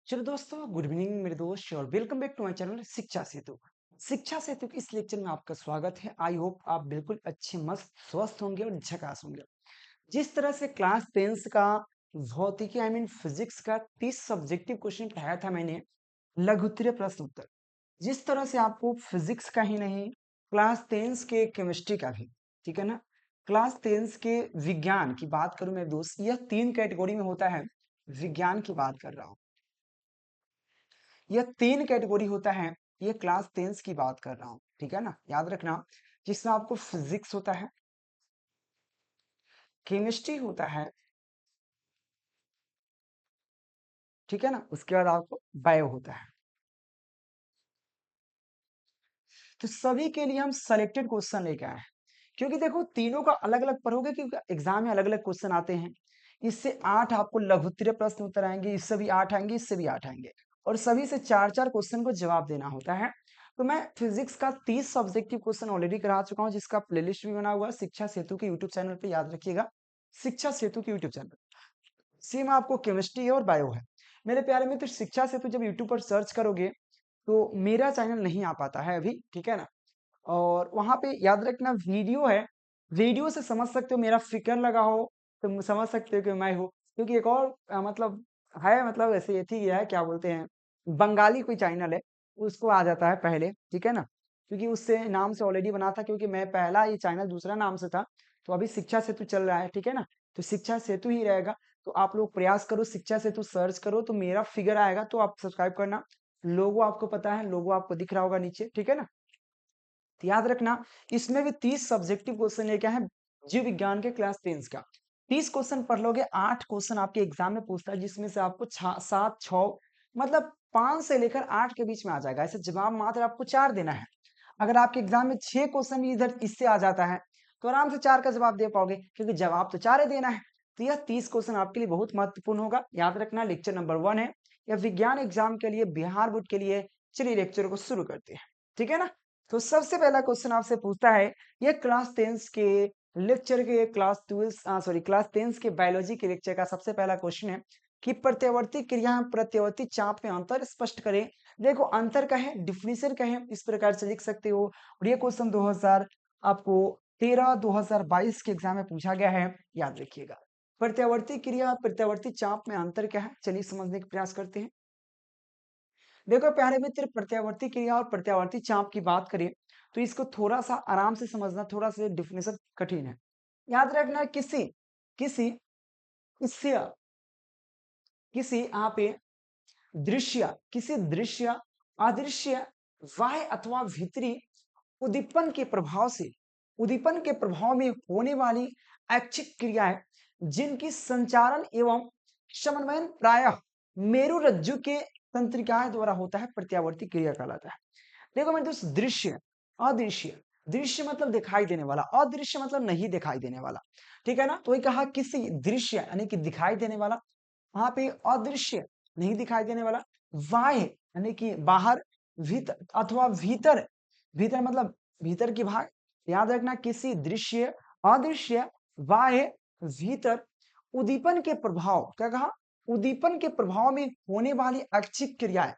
चलो दोस्तों, good evening मेरे दोस्त और welcome back to my channel शिक्षा सेतु। शिक्षा सेतु के इस लेक्चर में आपका स्वागत है। आई होप आप बिल्कुल अच्छे मस्त स्वस्थ होंगे और झकास होंगे। जिस तरह से क्लास 10th का भौतिकी फिजिक्स का 30 सब्जेक्टिव क्वेश्चन पढ़ाया था मैंने, लघुत्तरीय प्रश्न उत्तर। जिस तरह से आपको फिजिक्स का ही नहीं, क्लास 10th के केमिस्ट्री का भी, ठीक है ना, क्लास 10th के विज्ञान की बात करूं मेरे दोस्त, यह 3 कैटेगरी में होता है। विज्ञान की बात कर रहा हूं, यह 3 कैटेगरी होता है। ये क्लास 10th की बात कर रहा हूं, ठीक है ना, याद रखना। जिसमें आपको फिजिक्स होता है, केमिस्ट्री होता है, ठीक है ना, उसके बाद आपको बायो होता है। तो सभी के लिए हम सेलेक्टेड क्वेश्चन लेके आए हैं, क्योंकि देखो तीनों का अलग अलग पढ़ोगे क्योंकि एग्जाम में अलग अलग क्वेश्चन आते हैं। इससे 8 आपको लघुत्तरीय प्रश्न उत्तर आएंगे, इससे भी 8 आएंगे, इससे भी 8 आएंगे, और सभी से 4-4 क्वेश्चन को जवाब देना होता है। तो मैं फिजिक्स का 30 सब्जेक्टिव क्वेश्चन ऑलरेडी करा चुका हूं, जिसका प्लेलिस्ट भी बना हुआ है शिक्षा सेतु के यूट्यूब चैनल पे, याद रखिएगा, शिक्षा सेतु के यूट्यूब चैनल। सेम आपको केमिस्ट्री है और बायो है। मेरे प्यारे मित्र, शिक्षा सेतु जब यूट्यूब पर सर्च करोगे तो मेरा चैनल नहीं आ पाता है अभी, ठीक है ना, और वहां पे याद रखना वीडियो है। वीडियो से समझ सकते हो मेरा फिगर लगा हो, तो समझ सकते हो कि मैं हूँ। क्योंकि एक और मतलब है, मतलब ऐसे ये थी, ये है क्या बोलते हैं, बंगाली कोई चैनल है, उसको आ जाता है पहले, ठीक है ना, क्योंकि उससे नाम से ऑलरेडी बना था, क्योंकि मैं पहला ये चैनल दूसरा नाम से था। तो अभी शिक्षा सेतु चल रहा है, ठीक है ना, तो शिक्षा सेतु ही रहेगा। तो आप लोग प्रयास करो, शिक्षा सेतु सर्च करो तो मेरा फिगर आएगा, तो आप सब्सक्राइब करना। लोगो आपको पता है, लोगो आपको दिख रहा होगा नीचे, ठीक है ना। तो याद रखना, इसमें भी 30 सब्जेक्टिव क्वेश्चन लेके आए हैं जीव विज्ञान के क्लास 10 का। 30 क्वेश्चन पढ़ लोगे, 8 क्वेश्चन आपके एग्जाम में पूछता है, जिसमें से आपको 7 6 मतलब 5 से लेकर 8 के बीच में आ जाएगा। ऐसे जवाब मात्र आपको 4 देना है। अगर आपके एग्जाम में 6 क्वेश्चन भी इधर इससे आ जाता है तो आराम से 4 का जवाब दे पाओगे, क्योंकि जवाब तो 4 ही देना है। तो यह 30 क्वेश्चन आपके लिए बहुत महत्वपूर्ण होगा, याद रखना। लेक्चर नंबर 1 है, यह विज्ञान एग्जाम के लिए, बिहार बोर्ड के लिए। चलिए लेक्चर को शुरू करते हैं, ठीक है ना। तो सबसे पहला क्वेश्चन आपसे पूछता है, ये क्लास 10 के लेक्चर के क्लास 10 के बायोलॉजी के लेक्चर का सबसे पहला क्वेश्चन है कि प्रत्यावर्ती क्रिया प्रत्यावर्ती चाप में अंतर स्पष्ट करें। देखो अंतर का है, डिफिनेशन का है, इस प्रकार से लिख सकते हो। और ये क्वेश्चन 2000 आपको 2022 के एग्जाम में पूछा गया है, याद रखिएगा। प्रत्यावर्ती क्रिया प्रत्यावर्ती चाप में अंतर क्या है, चलिए समझने का प्रयास करते हैं। देखो प्यारे मित्र, प्रत्यावर्ती क्रिया और प्रत्यावर्ती चाप की बात करें तो इसको थोड़ा सा आराम से समझना, थोड़ा सा डिफिनेशन कठिन है। याद रखना, किसी किसी इससे किसी यहाँ पे दृश्य, किसी दृश्य अदृश्य बाह्य अथवा भीतरी उद्दीपन के प्रभाव से, उद्दीपन के प्रभाव में होने वाली ऐच्छिक क्रियाएं जिनकी संचारण एवं समन्वयन प्रायः मेरुरज्जु के तंत्रिकाएं द्वारा होता है, प्रत्यावर्ती क्रिया कहलाता है। देखो मेरे दोस्त, दृश्य अदृश्य, दृश्य मतलब दिखाई देने वाला, अदृश्य मतलब नहीं दिखाई देने वाला, ठीक है ना। तो ये कहा किसी दृश्य यानी कि दिखाई देने वाला, वहां पे अदृश्य नहीं दिखाई देने वाला, बाह्य यानी कि बाहर, भीतर अथवा भीतर, भीतर मतलब भीतर की भाग। याद रखना, किसी दृश्य अदृश्य बाह्य भीतर उद्दीपन के प्रभाव, क्या कहा, उद्दीपन के प्रभाव में होने वाली ऐच्छिक क्रियाएं,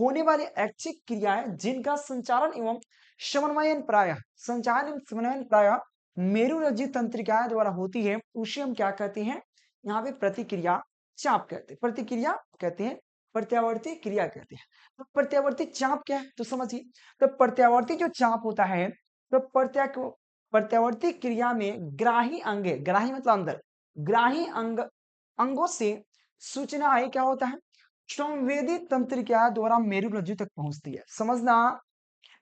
होने वाली ऐच्छिक क्रियाएं जिनका संचालन एवं समन्वयन प्रायः, संचालन एवं समन्वयन प्रायः मेरुरज्जु तंत्रिकाएं द्वारा होती है, उसे हम क्या कहते हैं, यहाँ पे प्रतिक्रिया चाप कहते हैं, प्रतिक्रिया कहते हैं, प्रत्यावर्ती क्रिया कहते हैं। तो प्रत्यावर्ती चाप क्या है तो समझिए। तो प्रत्यावर्ती जो चाप होता है, तो प्रत्यावर्ती क्रिया में ग्राही अंगे, ग्राही मतलब अंदर, ग्राही अंगों से सूचनाएं क्या होता है, संवेदी तंत्रिका द्वारा मेरुरज्जु तक पहुंचती है। समझना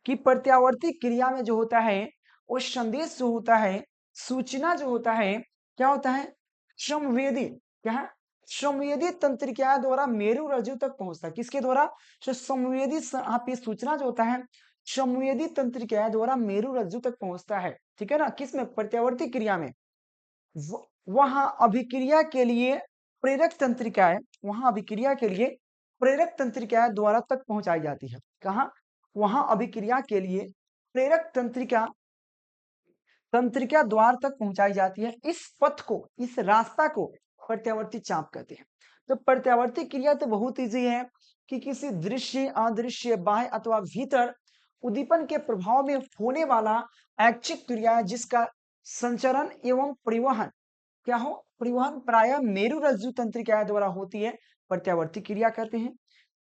कि प्रत्यावर्ती क्रिया में जो होता है, वो संदेश जो होता है, सूचना जो होता है, क्या होता है, संवेदी, क्या है, संवेदी तंत्रिका द्वारा मेरुरज्जु तक पहुंचता है। किसके द्वारा, तो संवेदी यहाँ पे सूचना जो होता है, संवेदी तंत्रिका द्वारा मेरुरज्जु तक पहुंचता है, ठीक है ना। किसमें, प्रत्यावर्ती क्रिया में। वहां अभिक्रिया के लिए प्रेरक तंत्रिकाएं, वहां अभिक्रिया के लिए प्रेरक तंत्रिकाएं द्वारा तक पहुंचाई जाती है। कहा, वहां अभिक्रिया के लिए प्रेरक तंत्रिका द्वार तक पहुंचाई जाती है। इस पथ को, इस रास्ता को प्रत्यावर्ती चाप कहते हैं। तो प्रत्यावर्ती क्रिया तो बहुत ईजी है, कि किसी दृश्य, अदृश्य, बाह्य अथवा भीतर उद्दीपन के प्रभाव में होने वाला ऐच्छिक क्रिया है जिसका संचरण एवं परिवहन क्या हो, परिवहन प्रायः मेरुरज्जु तंत्रिका द्वारा होती है, प्रत्यावर्ती क्रिया कहते हैं।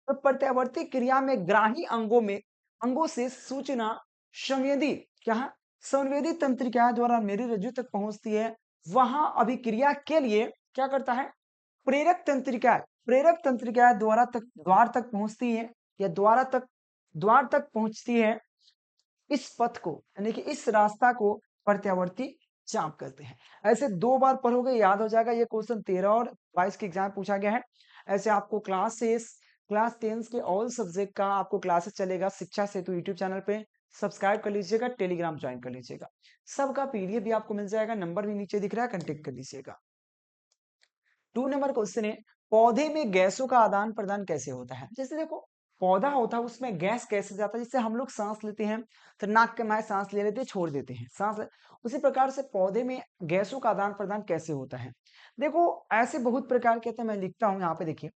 तो प्रत्यावर्ती क्रिया में ग्राही अंगों से सूचना संवेदी क्या है, संवेदी तंत्रिका द्वारा मेरुरज्जु तक पहुंचती है। वहां अभिक्रिया के लिए क्या करता है, प्रेरक तंत्रिका द्वार तक पहुंचती है या द्वार तक पहुंचती है। इस पथ को यानी कि इस रास्ता को प्रत्यावर्ती चाप कहते हैं। ऐसे 2 बार पढ़ोगे याद हो जाएगा। ये क्वेश्चन 13 और 22 के एग्जाम पूछा गया है। ऐसे आपको क्लास 10 के ऑल सब्जेक्ट का आपको क्लासेस चलेगा शिक्षा सेतु यूट्यूब चैनल पे। सब्सक्राइब कर लीजिएगा, टेलीग्राम ज्वाइन कर लीजिएगा। सबका पीडीएफ भी आपको मिल जाएगा, नंबर भी नीचे दिख रहा है, कांटेक्ट कर लीजिएगा। 2 नंबर क्वेश्चन है, पौधे में गैसों का आदान प्रदान कैसे होता है। जैसे देखो पौधा होता है उसमें गैस कैसे जाता है, जैसे हम लोग सांस लेते हैं तो नाक के माय सांस ले लेते हैं, छोड़ देते हैं सांस। उसी प्रकार से पौधे में गैसों का आदान प्रदान कैसे होता है। देखो ऐसे बहुत प्रकार के, मैं लिखता हूं यहाँ पे देखिए।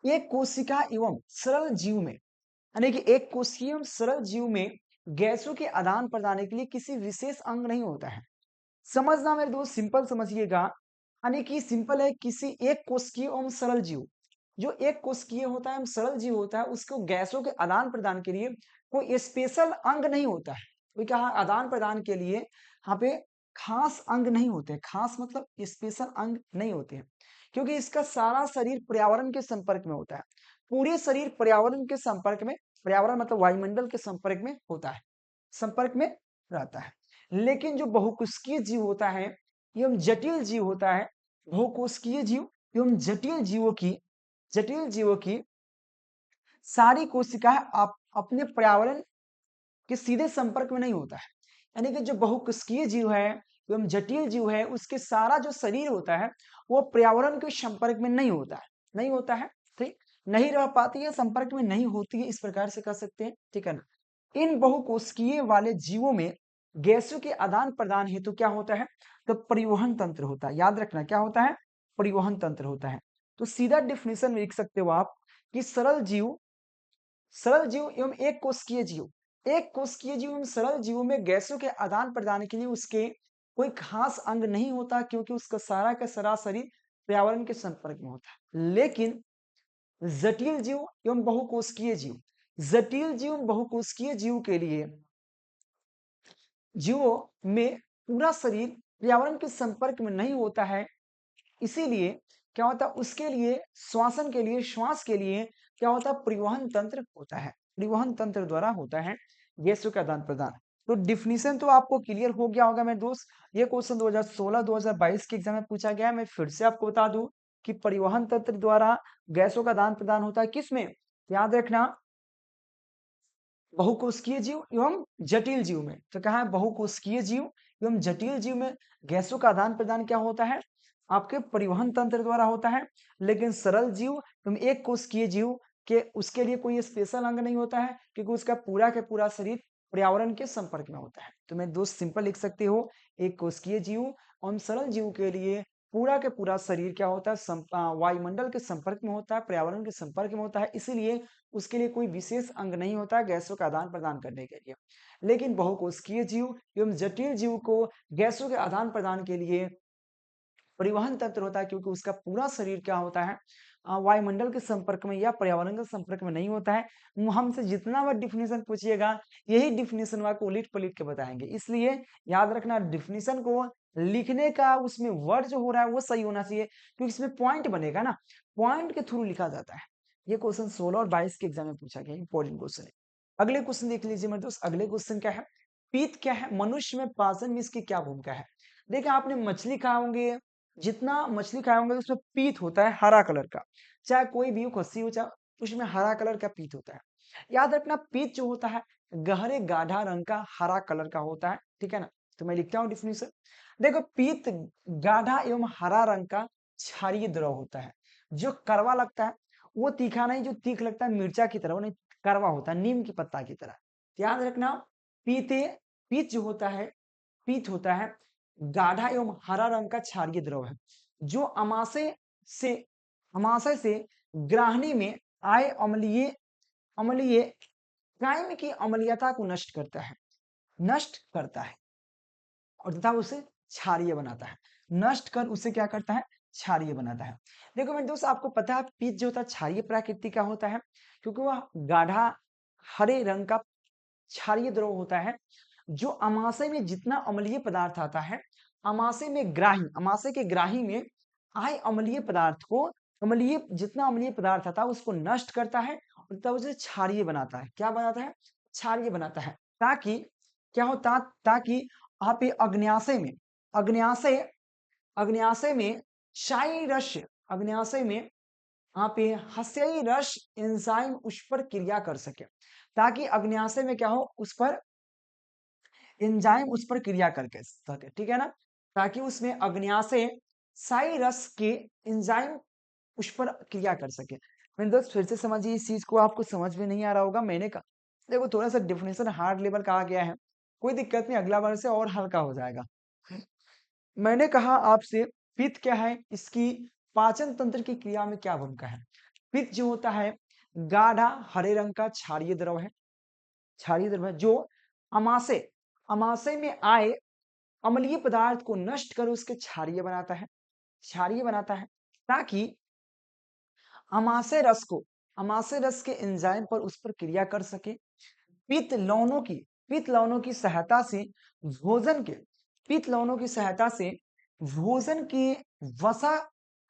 एक कोशिका एवं सरल जीव में यानी कि एक कोशिकीय एवं सरल जीव में गैसों के आदान प्रदान के लिए किसी विशेष अंग नहीं होता है। समझना मेरे दोस्त, सिंपल समझिएगा। यानी कि सिंपल है, किसी एक कोशिकीय एवं सरल जीव, जो एक कोशिकीय होता है एवं सरल जीव होता है, उसको गैसों के आदान प्रदान के लिए कोई स्पेशल अंग नहीं होता है। कोई कहा आदान प्रदान के लिए यहाँ पे खास अंग नहीं होते, खास मतलब स्पेशल अंग नहीं होते हैं, क्योंकि इसका सारा शरीर पर्यावरण के संपर्क में होता है। पूरे शरीर पर्यावरण के संपर्क में, पर्यावरण मतलब वायुमंडल के संपर्क में होता है, संपर्क में रहता है। लेकिन जो बहुकोशिकीय जीव होता है एवं जटिल जीव होता है, बहुकोशिकीय जीव एवं जटिल जीवों की सारी कोशिकाएं आप अपने पर्यावरण के सीधे संपर्क में नहीं होता है। यानी कि जो बहुकोशिकीय जीव है एवं जटिल जीव है, उसके सारा जो शरीर होता है वो पर्यावरण के संपर्क में नहीं होता है, नहीं होता है, ठीक, नहीं रह पाती है, संपर्क में नहीं होती है, इस प्रकार से कह सकते हैं, ठीक है ना। इन बहुकोशिकीय वाले जीवों में गैसों के आदान प्रदान हेतु क्या होता है, तो परिवहन तंत्र होता है। याद रखना क्या होता है, परिवहन तंत्र होता है। तो सीधा डिफिनेशन लिख सकते हो आप कि सरल जीव एवं एक कोशिकीय जीव एवं सरल जीवों में गैसों के आदान प्रदान के लिए उसके कोई खास अंग नहीं होता, क्योंकि उसका सारा का सारा शरीर पर्यावरण के संपर्क में होता है। लेकिन जटिल जीव एवं बहुकोशिकीय जीव, जटिल जीव बहुकोशिकीय जीव के लिए जीवों में पूरा शरीर पर्यावरण के संपर्क में नहीं होता है, इसीलिए क्या होता है, उसके लिए श्वासन के लिए, श्वास के लिए क्या होता है, परिवहन तंत्र होता है, परिवहन तंत्र द्वारा होता है गैसों का आदान प्रदान। तो डिफिनीशन तो आपको क्लियर हो गया होगा मेरे दोस्त। ये क्वेश्चन 2016-2022 के एग्जाम में पूछा गया है। मैं फिर से आपको बता दूं कि परिवहन तंत्र द्वारा गैसों का आदान प्रदान होता है किसमें, याद रखना, बहुकोशिकीय जीव एवं जटिल जीव में। तो कहा है बहुकोशिकीय जीव एवं जटिल जीव में गैसों का आदान प्रदान क्या होता है, आपके परिवहन तंत्र द्वारा होता है। लेकिन सरल जीव एवं एक कोशिकीय जीव के उसके लिए कोई स्पेशल अंग नहीं होता है, क्योंकि उसका पूरा के पूरा शरीर पर्यावरण के संपर्क में होता है। तो मैं दोस्त सिंपल लिख सकते हो, एक कोशिकीय जीव और सरल जीव के लिए पूरा के पूरा शरीर क्या होता है, वायुमंडल के संपर्क में होता है, पर्यावरण के संपर्क में होता है, इसीलिए उसके लिए कोई विशेष अंग नहीं होता है गैसों का आदान प्रदान करने के लिए। लेकिन बहुकोशिकीय जीव एवं जटिल जीव को गैसों के आदान प्रदान के लिए परिवहन तंत्र होता है, क्योंकि उसका पूरा शरीर क्या होता है, वायुमंडल के संपर्क में या पर्यावरण के संपर्क में नहीं होता है। हमसे जितना बार डिफिनेशन पूछिएगा यही डिफिनेशन आपको उलट पलट के बताएंगे, इसलिए याद रखना डिफिनेशन को लिखने का उसमें वर्ड जो हो रहा है वो सही होना चाहिए, क्योंकि इसमें पॉइंट बनेगा ना, पॉइंट के थ्रू लिखा जाता है। ये क्वेश्चन 16 और 22 के एग्जाम में पूछा गया, इंपॉर्टेंट क्वेश्चन है। अगले क्वेश्चन देख लीजिए मेरे दोस्त। अगले क्वेश्चन क्या है, पीत क्या है, मनुष्य में पाचन में इसकी क्या भूमिका है। देखिए आपने मछली खाए होंगे, जितना मछली खाए होंगे उसमें पीत होता है हरा कलर का, चाहे कोई भी खस्सी हो, चाहे उसमें हरा कलर का पीत होता है। याद रखना पीत जो होता है गहरे गाढ़ा रंग का हरा कलर का होता है, ठीक है ना। तो मैं लिखता हूँ डिफिनेशन। देखो पीत गाढ़ा एवं हरा रंग का क्षारीय द्रव होता है, जो कड़वा लगता है, वो तीखा नहीं, जो तीख लगता है मिर्चा की तरह, वो नहीं, कड़वा होता है नीम की पत्ता की तरह। याद रखना पीते, पीत जो होता है, पीत होता है गाढ़ा एवं हरा रंग का क्षारीय द्रव है, जो अमाशय से ग्राहनी में आय अम्लीय अम्लीय कायम की अम्लीयता को नष्ट करता है, नष्ट करता है और तथा उसे क्षारीय बनाता है। नष्ट कर उसे क्या करता है? क्षारीय बनाता है। देखो मेरे दोस्त, आपको पता है पित्त जो होता है क्षारीय प्रकृति का होता है, क्योंकि वह गाढ़ा हरे रंग का क्षारीय द्रव होता है। जो अमाशय में जितना अम्लीय पदार्थ आता है, अमाशय के ग्राही में आय अम्लीय पदार्थ को, अम्लीय जितना अम्लीय पदार्थ आता है उसको नष्ट करता है और तब उसे क्षारीय बनाता है। क्या बनाता है? क्षारीय बनाता है। ताकि क्या होता, ताकि आप ये अग्न्याशय अग्न्याशय में क्षारी रस अग्न्याशय में आप ये हस्यी रस एंजाइम उस पर क्रिया कर सके, ताकि अग्न्याशय में क्या हो, उस पर एंजाइम उस पर क्रिया करके सके, ठीक है ना। ताकि उसमें अग्न्याशय साई रस के एंजाइम उस पर क्रिया कर सके। मेरे दोस्त फिर से समझिए इस चीज को, आपको समझ में नहीं आ रहा होगा। मैंने कहा देखो थोड़ा सा डिफिनेशन हार्ड लेवल का आ गया है, कोई दिक्कत नहीं, अगला बार से और हल्का हो जाएगा। मैंने कहा आपसे पित्त क्या है, इसकी पाचन तंत्र की क्रिया में क्या भूमिका है। पित्त जो होता है गाढ़ा हरे रंग का क्षारीय द्रव है, क्षारीय द्रव है जो अमाशय अमाशय में आए अम्लीय पदार्थ को नष्ट कर उसके क्षारीय बनाता है, क्षारीय बनाता है, ताकि अमाशय रस के एंजाइम पर उस पर क्रिया कर सके। पित्त लवणों की पित्त लवणों की सहायता से भोजन के पित्त लवणों की सहायता से भोजन की वसा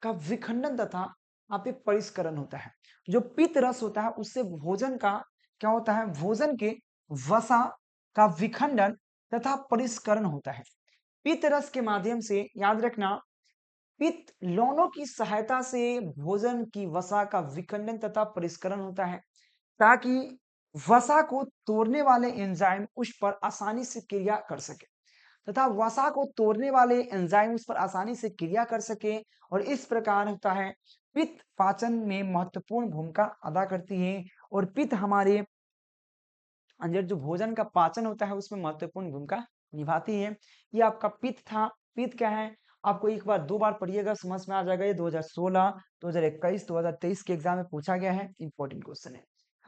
का विखंडन तथा आप परिष्करण होता है। जो पित्त रस होता है उससे भोजन का क्या होता है, भोजन के वसा का विखंडन तथा परिष्करण होता है। पित्त रस के माध्यम से, याद रखना, पित्त लवणों की सहायता से भोजन की वसा का विखंडन तथा परिष्करण होता है, ताकि वसा को तोड़ने वाले एंजाइम उस पर आसानी से क्रिया कर सके तथा वसा को तोड़ने वाले एंजाइम उस पर आसानी से क्रिया कर सके। और इस प्रकार होता है पित्त पाचन में महत्वपूर्ण भूमिका अदा करती है। और पित्त हमारे अंदर जो भोजन का पाचन होता है उसमें महत्वपूर्ण भूमिका निभाती है। ये आपका पित्त था। पित्त क्या है, आपको एक बार दो बार पढ़िएगा समझ में आ जाएगा। ये 2016, 2021, 2023 के एग्जाम में पूछा गया है, इंपॉर्टेंट क्वेश्चन है।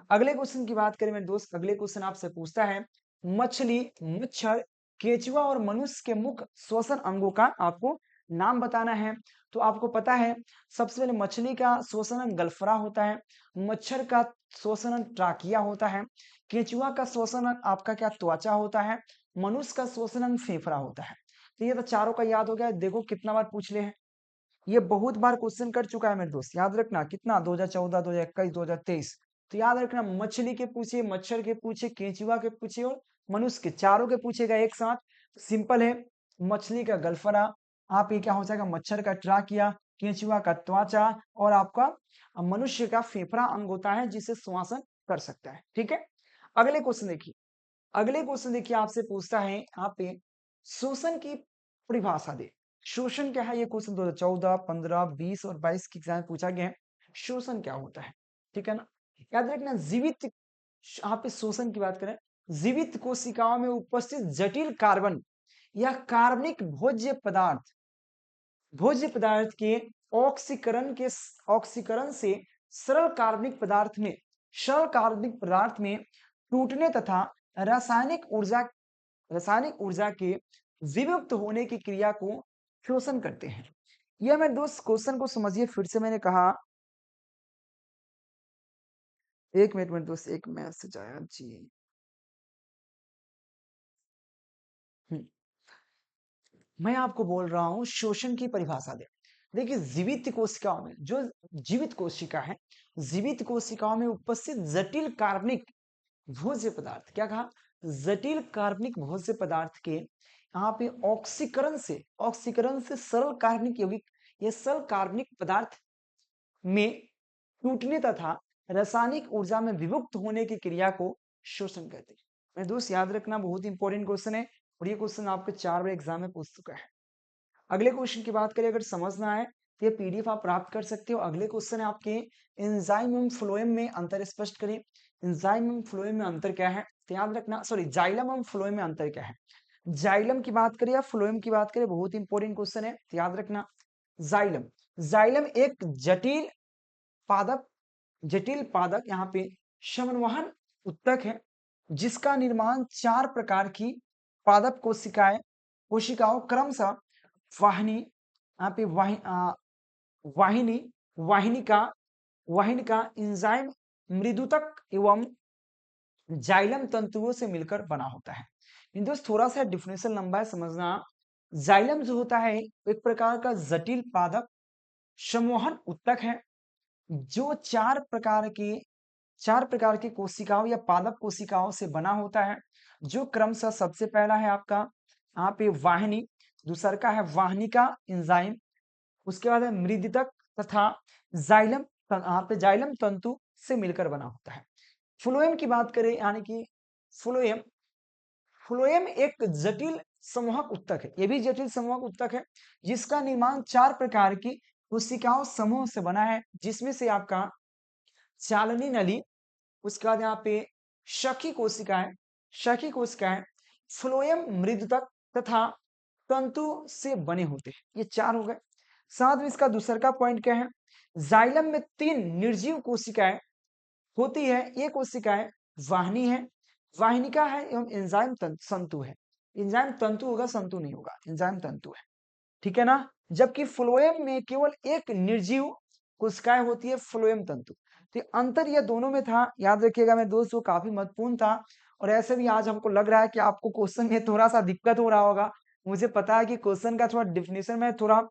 अगले क्वेश्चन की बात करें मेरे दोस्त, अगले क्वेश्चन आपसे पूछता है मछली, मच्छर, केचुआ और मनुष्य के मुख्य श्वसन अंगों का आपको नाम बताना है। तो आपको पता है सबसे पहले मछली का श्वसन अंग गलफरा होता है, मच्छर का श्वसन अंग ट्राकिया होता है, केचुआ का श्वसन अंग आपका क्या त्वचा होता है, मनुष्य का श्वसन अंग फेफड़ा होता है। तो ये तो चारों का याद हो गया। देखो कितना बार पूछ ले हैं, ये बहुत बार क्वेश्चन कर चुका है मेरे दोस्त। याद रखना कितना, 2014, 2021, 2023। तो याद रखना मछली के पूछे, मच्छर के पूछे, केंचुआ के पूछे और मनुष्य के, चारों के पूछेगा एक साथ। सिंपल है, मछली का गलफरा, आप ये क्या हो जाएगा, मच्छर का ट्राकिया, केंचुआ का त्वचा और आपका मनुष्य का फेफड़ा अंग होता है जिसे श्वासन कर सकता है। ठीक है, अगले क्वेश्चन देखिए। अगले क्वेश्चन देखिए आपसे पूछता है यहाँ पे शोषण की परिभाषा दे। शोषण क्या है, ये क्वेश्चन 2014, 15, 20 और 22 के एग्जाम में पूछा गया है। शोषण क्या होता है, ठीक है ना। याद रखना जीवित, यहाँ पे शोषण की बात करें, जीवित कोशिकाओं में उपस्थित जटिल कार्बन या कार्बनिक भोज्य पदार्थ के ऑक्सीकरण से सरल कार्बनिक पदार्थ में टूटने तथा रासायनिक ऊर्जा के विमुक्त होने की क्रिया को शोषण करते हैं। यह मैं दोस्त क्वेश्चन को समझिए, फिर से मैंने कहा, एक मिनट में दोस्त, एक मैसेज आया जी। हम्म, मैं आपको बोल रहा हूं शोषण की परिभाषा दे। देखिए जीवित कोशिकाओं में, जो जीवित कोशिका है, जीवित कोशिकाओं में उपस्थित जटिल कार्बनिक भोज्य पदार्थ, क्या कहा, जटिल कार्बनिक भोज्य पदार्थ के यहाँ पे ऑक्सीकरण से सरल कार्बनिक यौगिक, ये सरल कार्बनिक पदार्थ में टूटने तथा रासायनिक ऊर्जा में विभक्त होने की क्रिया को शोषण कहते हैं। मैं दोस्त याद रखना, बहुत इंपॉर्टेंट क्वेश्चन है और ये क्वेश्चन आपके 4 बार एग्जाम में पूछ चुका है। अगले क्वेश्चन की बात करें, अगर समझना है तो ये पीडीएफ आप प्राप्त कर सकते हो। अगले क्वेश्चन है आपके एंजाइम एवं फ्लोएम में अंतर स्पष्ट करें। एंजाइम एवं फ्लोएम में अंतर क्या है, तो याद रखना, सॉरी, जाइलम एवं फ्लोएम में अंतर क्या है। जाइलम की बात करें या फ्लोएम की बात करें, बहुत इंपॉर्टेंट क्वेश्चन है, तो याद रखना जाइलम, जाइलम एक जटिल पादप जटिल पादप यहाँ पे समन्वहन उत्तक है, जिसका निर्माण 4 प्रकार की पादप कोशिकाओं क्रमशः वाहिनी यहाँ पे वाहिनी वाहिनिका वाहिनिका एंजाइम मृदुतक एवं जाइलम तंतुओं से मिलकर बना होता है। इन दोस्त थोड़ा सा डिफिनेशन लंबा है, समझना। जाइलम जो होता है एक प्रकार का जटिल पादप संवहन उत्तक है, जो चार प्रकार की कोशिकाओं या पादप कोशिकाओं से बना होता है, जो क्रमशः सबसे पहला है आपका यहाँ पे वाहिनी, दूसरा का है वाहिनिका एंजाइम, उसके बाद है मृदितक तथा जाइलम, यहाँ पे जाइलम तंतु से मिलकर बना होता है। फ्लोएम की बात करें, यानी कि फ्लोएम फ्लोएम एक जटिल संवहक उत्तक है, ये भी जटिल संवहक उत्तक है, जिसका निर्माण 4 प्रकार की कोशिकाओं समूह से बना है, जिसमें से आपका चालनी नली, उसके बाद यहाँ पे शकी कोशिकाएं फ्लोएम मृदुतक तथा तंतु से बने होते हैं। ये 4 हो गए। साथ में इसका दूसरा का पॉइंट क्या है, जाइलम में 3 निर्जीव कोशिकाएं होती है। ये कोशिकाएं वाहिनी है, वाहिनिका है एवं एंजाइम तंतु है। एंजाइम तंतु होगा, संतु नहीं होगा, एंजाइम तंतु है, ठीक है ना। जबकि फ्लोएम में केवल एक निर्जीव कोशिकाएं होती है, फ्लोएम तंतु। तो अंतर यह दोनों में था, याद रखिएगा मेरे दोस्त, वो काफी महत्वपूर्ण था। और ऐसे भी आज हमको लग रहा है कि आपको क्वेश्चन में थोड़ा सा दिक्कत हो रहा होगा। मुझे पता है कि क्वेश्चन का थोड़ा डिफिनेशन में थोड़ा,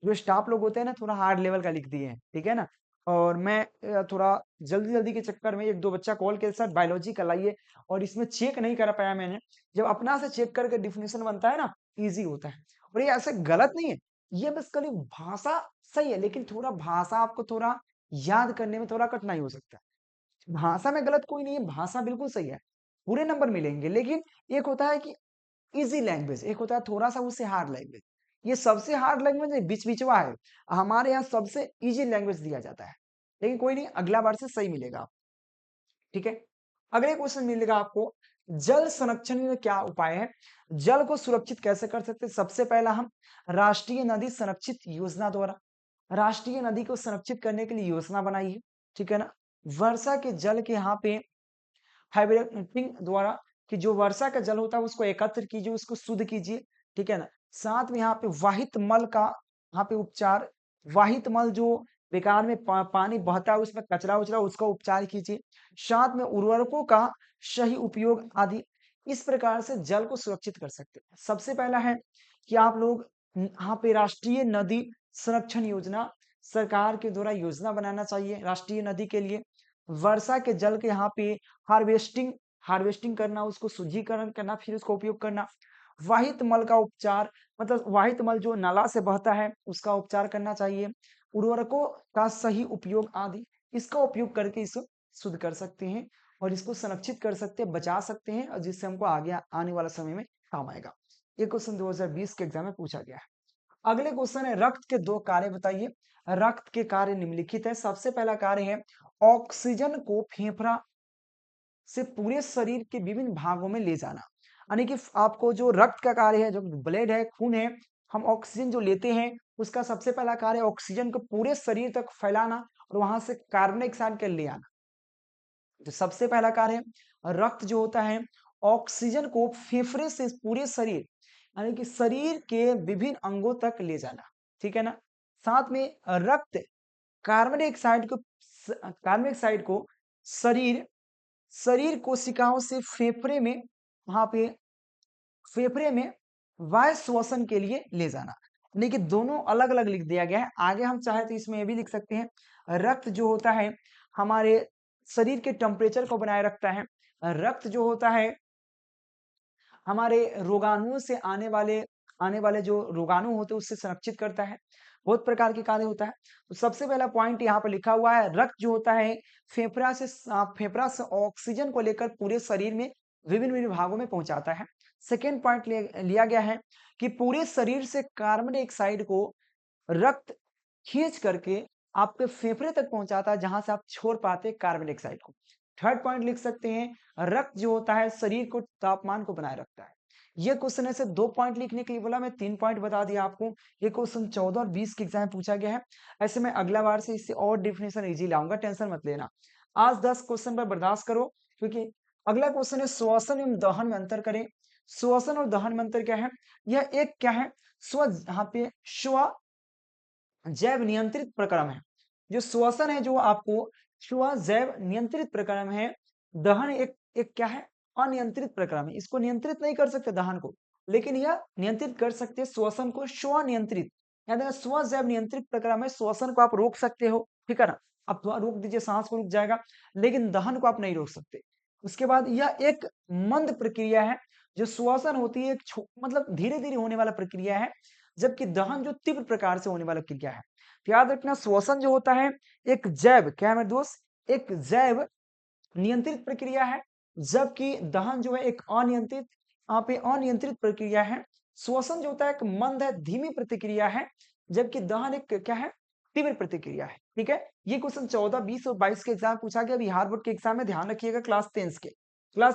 जो स्टाफ लोग होते हैं ना, थोड़ा हार्ड लेवल का लिख दिए हैं, ठीक है ना। और मैं थोड़ा जल्दी जल्दी के चक्कर में एक दो बच्चा कॉल के साथ बायोलॉजी का लाइए, और इसमें चेक नहीं कर पाया मैंने। जब अपना से चेक करके डिफिनेशन बनता है ना, इजी होता है। और ये ऐसे गलत नहीं है, ये बस खाली भाषा सही है, लेकिन थोड़ा भाषा आपको थोड़ा याद करने में थोड़ा कठिनाई हो सकता है। भाषा में गलत कोई नहीं है, भाषा बिल्कुल सही है, पूरे नंबर मिलेंगे। लेकिन एक होता है कि इजी लैंग्वेज, एक होता है थोड़ा सा उससे हार्ड लैंग्वेज। ये सबसे हार्ड लैंग्वेज नहीं, बीच बीचवा है। हमारे यहाँ सबसे इजी लैंग्वेज दिया जाता है, लेकिन कोई नहीं, अगला बार से सही मिलेगा, ठीक है। अगले क्वेश्चन मिलेगा आपको, जल संरक्षण में क्या उपाय है, जल को सुरक्षित कैसे कर सकते हैं। सबसे पहला हम राष्ट्रीय नदी संरक्षित योजना द्वारा, राष्ट्रीय नदी को संरक्षित करने के लिए योजना बनाई है, ठीक है ना। वर्षा के जल के यहाँ पे हाइब्रेटिंग द्वारा, कि जो वर्षा का जल होता है उसको एकत्र कीजिए, उसको शुद्ध कीजिए, ठीक है ना। साथ में यहाँ पे वाहित मल का यहाँ पे उपचार, वाहित मल जो बेकार में पानी बहता है, उसमें कचरा उचरा, उसका उपचार कीजिए। साथ में उर्वरकों का सही उपयोग आदि। इस प्रकार से जल को सुरक्षित कर सकते हैं। सबसे पहला है कि आप लोग यहाँ पे राष्ट्रीय नदी संरक्षण योजना, सरकार के द्वारा योजना बनाना चाहिए राष्ट्रीय नदी के लिए। वर्षा के जल के यहाँ पे हार्वेस्टिंग करना, उसको शुद्धिकरण करना, फिर उसका उपयोग करना। वाहित मल का उपचार, मतलब वाहित मल जो नाला से बहता है उसका उपचार करना चाहिए। उर्वरकों का सही उपयोग आदि, इसका उपयोग करके इसको शुद्ध कर सकते हैं और इसको संरक्षित कर सकते हैं, बचा सकते हैं, और जिससे हमको आगे आने वाला समय में काम आएगा। ये क्वेश्चन 2020 के एग्जाम में पूछा गया है। अगले क्वेश्चन है, रक्त के 2 कार्य बताइए। रक्त के कार्य निम्नलिखित है। सबसे पहला कार्य है ऑक्सीजन को फेफड़ा से पूरे शरीर के विभिन्न भागों में ले जाना। यानी कि आपको जो रक्त का कार्य है, जो ब्लड है, खून है, हम ऑक्सीजन जो लेते हैं, उसका सबसे पहला कार्य ऑक्सीजन को पूरे शरीर तक फैलाना और वहां से कार्बन डाइऑक्साइड के ले आना। तो सबसे पहला कार्य है, रक्त जो होता है ऑक्सीजन को फेफड़े से पूरे शरीर, यानी कि शरीर के विभिन्न अंगों तक ले जाना, ठीक है ना। साथ में रक्त कार्बन डाइऑक्साइड को शरीर शरीर कोशिकाओं से फेफड़े में वायु श्वसन के लिए ले जाना। यानी कि दोनों अलग अलग लिख दिया गया है। आगे हम चाहे तो इसमें ये भी लिख सकते हैं, रक्त जो होता है हमारे शरीर के टेम्परेचर को बनाए रखता है। रक्त जो होता है हमारे रोगाणुओं से आने वाले जो रोगाणु होते हैं उससे संरक्षित करता है। बहुत प्रकार के कार्य होता है। तो सबसे पहला पॉइंट यहाँ पर लिखा हुआ है, रक्त जो होता है फेफड़ा से ऑक्सीजन को लेकर पूरे शरीर में विभिन्न विभिन्न भागों में पहुंचाता है। सेकेंड पॉइंट लिया गया है कि पूरे शरीर से कार्बन डाइऑक्साइड को रक्त खींच करके आपके फेफड़े तक पहुंचाता है, जहां से आप छोड़ पाते हैं कार्बन डाइऑक्साइड को। थर्ड पॉइंट लिख सकते हैं, रक्त जो होता है शरीर को तापमान को बनाए रखता है। ये क्वेश्चन ऐसे 2 पॉइंट लिखने के लिए बोला, मैं 3 पॉइंट बता दिया आपको। ये क्वेश्चन 14 और 20 के एग्जाम में पूछा गया है। ऐसे मैं अगला बार से इससे और डेफिनेशन इजी लाऊंगा, टेंशन मत लेना। आज 10 क्वेश्चन पर बर्दाश्त करो, क्योंकि अगला क्वेश्चन है श्वसन एवं दहन में अंतर करें। श्वसन और दहन में अंतर क्या है? यह एक क्या है, स्व यहाँ पे स्व जैव नियंत्रित प्रक्रम है। जो श्वसन है जो आपको स्व जैव नियंत्रित प्रक्रम है। दहन एक एक क्या है, अनियंत्रित प्रक्रम है। इसको नियंत्रित नहीं कर सकते दहन को, लेकिन यह नियंत्रित कर सकते हैं श्वसन को, स्व नियंत्रित। यानी स्व जैव नियंत्रित प्रक्रम है, श्वसन को आप रोक सकते हो, ठीक है ना। आप थोड़ा रोक दीजिए, सांस को रुक जाएगा, लेकिन दहन को आप नहीं रोक सकते। उसके बाद यह एक मंद प्रक्रिया है। जो श्वसन होती है एक मतलब धीरे धीरे होने वाला प्रक्रिया है, जबकि दहन जो तीव्र प्रकार से होने वाला क्रिया है। तो याद रखना, श्वसन जो होता है एक जैव, क्या है मेरे दोस्त, एक जैव नियंत्रित प्रक्रिया है, जबकि दहन जो है एक अनियंत्रित, यहाँ पे अनियंत्रित प्रक्रिया है। श्वसन जो होता है एक मंद है, धीमी प्रतिक्रिया है, जबकि दहन एक क्या है, तीव्र प्रतिक्रिया है। ठीक है, ये क्वेश्चन 14, 20 और 22 के एग्जाम पूछा गया बिहार बोर्ड के एग्जाम में। ध्यान रखिएगा, क्लास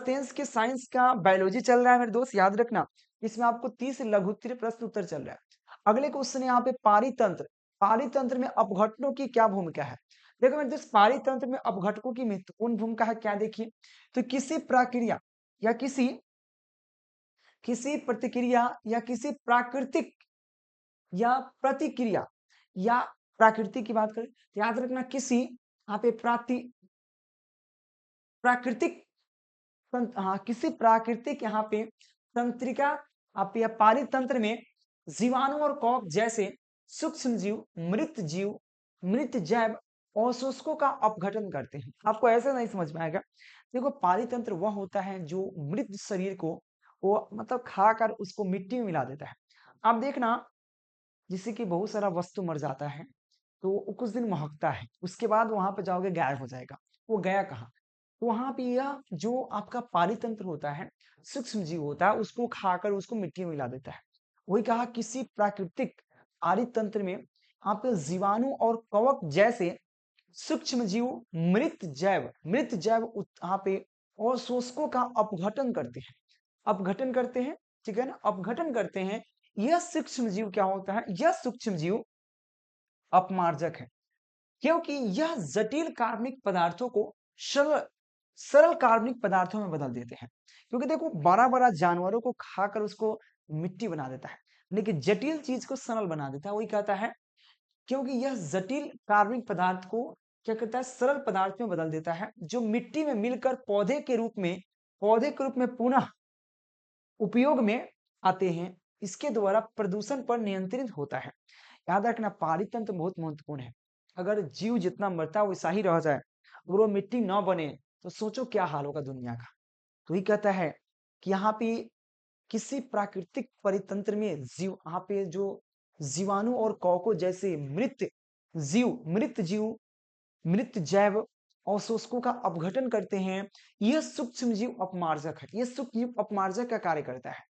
10 के साइंस का बायोलॉजी चल रहा है मेरे दोस्त, याद रखना। इसमें आपको 30 लघुत्तरीय प्रश्न उत्तर चल रहा है। अगले क्वेश्चन यहाँ पे पारितंत्र। पारितंत्र में अपघटनों की क्या भूमिका है? देखो मेरे दोस्त, पारितंत्र में अपघटकों की महत्वपूर्ण भूमिका है। क्या देखिए, तो किसी प्रक्रिया या किसी प्रतिक्रिया या किसी प्राकृतिक या प्रतिक्रिया या प्राकृतिक की बात करें तो याद रखना, किसी यहाँ पे प्राकृतिक हाँ, किसी प्राकृतिक यहाँ पे तंत्रिका आप या पारितंत्र में जीवाणु और कॉक जैसे सूक्ष्म जीव मृत जैव अवशोषकों का अपघटन करते हैं। आपको ऐसे नहीं समझ में आएगा। देखो, पारितंत्र वह होता है जो मृत शरीर को वो मतलब खाकर उसको मिट्टी में मिला देता है। आप देखना, जिससे कि बहुत सारा वस्तु मर जाता है तो वो कुछ दिन महकता है, उसके बाद वहां पे जाओगे गायब हो जाएगा। वो गया कहाँ? तो वहां पे यह जो आपका पारितंत्र होता है, सूक्ष्म जीव होता है, उसको खाकर उसको मिट्टी में मिला देता है। वही कहा, किसी प्राकृतिक पारितंत्र में आप जीवाणु और कवक जैसे सूक्ष्म जीव मृत जैव यहाँ पे अवशोषकों का अपघटन करते हैं। अपघटन करते हैं, ठीक है ना, अपघटन करते हैं। यह सूक्ष्म जीव क्या होता है? यह सूक्ष्म जीव अपमार्जक है, क्योंकि यह जटिल कार्बनिक पदार्थों को सरल सरल कार्बनिक पदार्थों में बदल देते हैं। क्योंकि देखो, बड़ा बड़ा जानवरों को खाकर उसको मिट्टी बना देता है, लेकिन जटिल चीज को सरल बना देता है। वही कहता है, क्योंकि यह जटिल कार्बनिक पदार्थ को क्या करता है, सरल पदार्थ में बदल देता है, जो मिट्टी में मिलकर पौधे के रूप में पुनः उपयोग में आते हैं। इसके द्वारा प्रदूषण पर नियंत्रित होता है। याद रखना, पारितंत्र बहुत महत्वपूर्ण है। अगर जीव जितना मरता है वैसा ही रह जाए और वो मिट्टी न बने तो सोचो क्या हाल होगा दुनिया का। तो ही कहता है कि यहाँ पे किसी प्राकृतिक परितंत्र में यहाँ पे जो जीवाणु और कॉको जैसे मृत जैव अवशोषकों का अपघटन करते हैं। यह सूक्ष्म जीव अपमार्जक है, यह सूक्ष्म जीव अपमार्जक का कार्य करता है,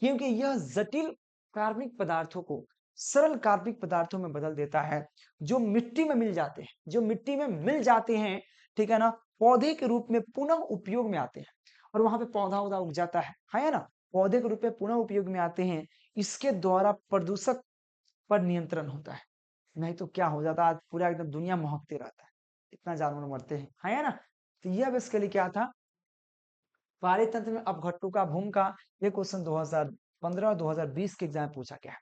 क्योंकि यह जटिल कार्बनिक पदार्थों को सरल कार्बनिक पदार्थों में बदल देता है, जो मिट्टी में मिल जाते हैं, ठीक है ना, पौधे के रूप में पुनः उपयोग में आते हैं, और वहां पे पौधा उगा उग जाता है ना, पौधे के रूप में पुनः उपयोग में आते हैं। इसके द्वारा प्रदूषक पर नियंत्रण होता है। नहीं तो क्या हो जाता, आज पूरा एकदम दुनिया महकते रहता है, इतना जानवर मरते हैं, है ना। तो यह बेसिकली क्या था, पारितंत्र में अपघट्टों का भूमिका। ये क्वेश्चन 2015 और 2020 के एग्जाम में पूछा गया है।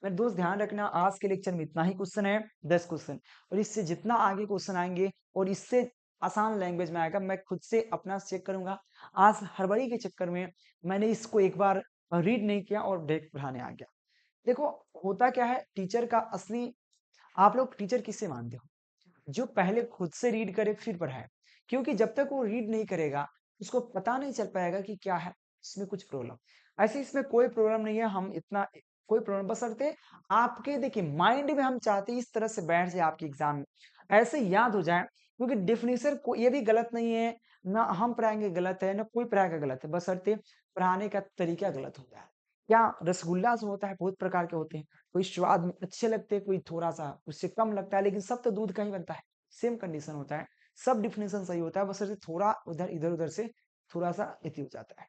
मेरे दोस्त ध्यान रखना, आज के लेक्चर में इतना ही क्वेश्चन है, 10 क्वेश्चन, और इससे जितना आगे क्वेश्चन आएंगे और इससे आसान लैंग्वेज में आएगा, मैं खुद से अपना चेक करूंगा। आज हड़बड़ी के चक्कर में मैंने इसको एक बार रीड नहीं किया और डायरेक्ट पढ़ाने आ गया। देखो, होता क्या है, टीचर का असली, आप लोग टीचर किससे मानते हो? जो पहले खुद से रीड करे फिर पढ़ाए, क्योंकि जब तक वो रीड नहीं करेगा उसको पता नहीं चल पाएगा कि क्या है इसमें कुछ प्रॉब्लम। ऐसे इसमें कोई प्रॉब्लम नहीं है, हम इतना कोई प्रॉब्लम, बशर्ते आपके देखिए माइंड में हम चाहते हैं इस तरह से बैठ जाए आपके एग्जाम में, ऐसे याद हो जाए। क्योंकि डेफिनेशन को ये भी गलत नहीं है, ना हम पढ़ाएंगे गलत है, ना कोई पढ़ाएगा गलत है, बशर्ते पढ़ाने का तरीका गलत हो जाए। क्या रसगुल्ला जो होता है बहुत प्रकार के होते हैं, कोई स्वाद में अच्छे लगते हैं, कोई थोड़ा सा उससे कम लगता है, लेकिन सब तो दूध का ही बनता है। सेम कंडीशन होता है, सब डिफिनेशन सही होता है, बस थोड़ा उधर इधर उधर से थोड़ा सा इति हो जाता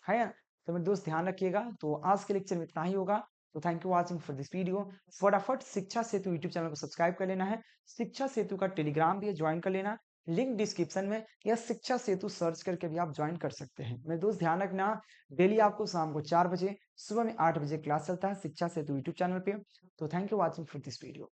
है ना। तो मेरे दोस्त ध्यान रखिएगा। तो आज के लेक्चर में इतना ही होगा। तो thank you watching for this video. फटाफट शिक्षा सेतु यूट्यूब चैनल को सब्सक्राइब कर लेना है। शिक्षा सेतु का टेलीग्राम भी है, ज्वाइन कर लेना। लिंक डिस्क्रिप्शन में, या शिक्षा सेतु सर्च करके भी आप ज्वाइन कर सकते हैं। मेरे दोस्त ध्यान रखना, डेली आपको शाम को 4 बजे, सुबह में 8 बजे क्लास चलता है शिक्षा सेतु यूट्यूब चैनल पे। तो thank you watching for this video.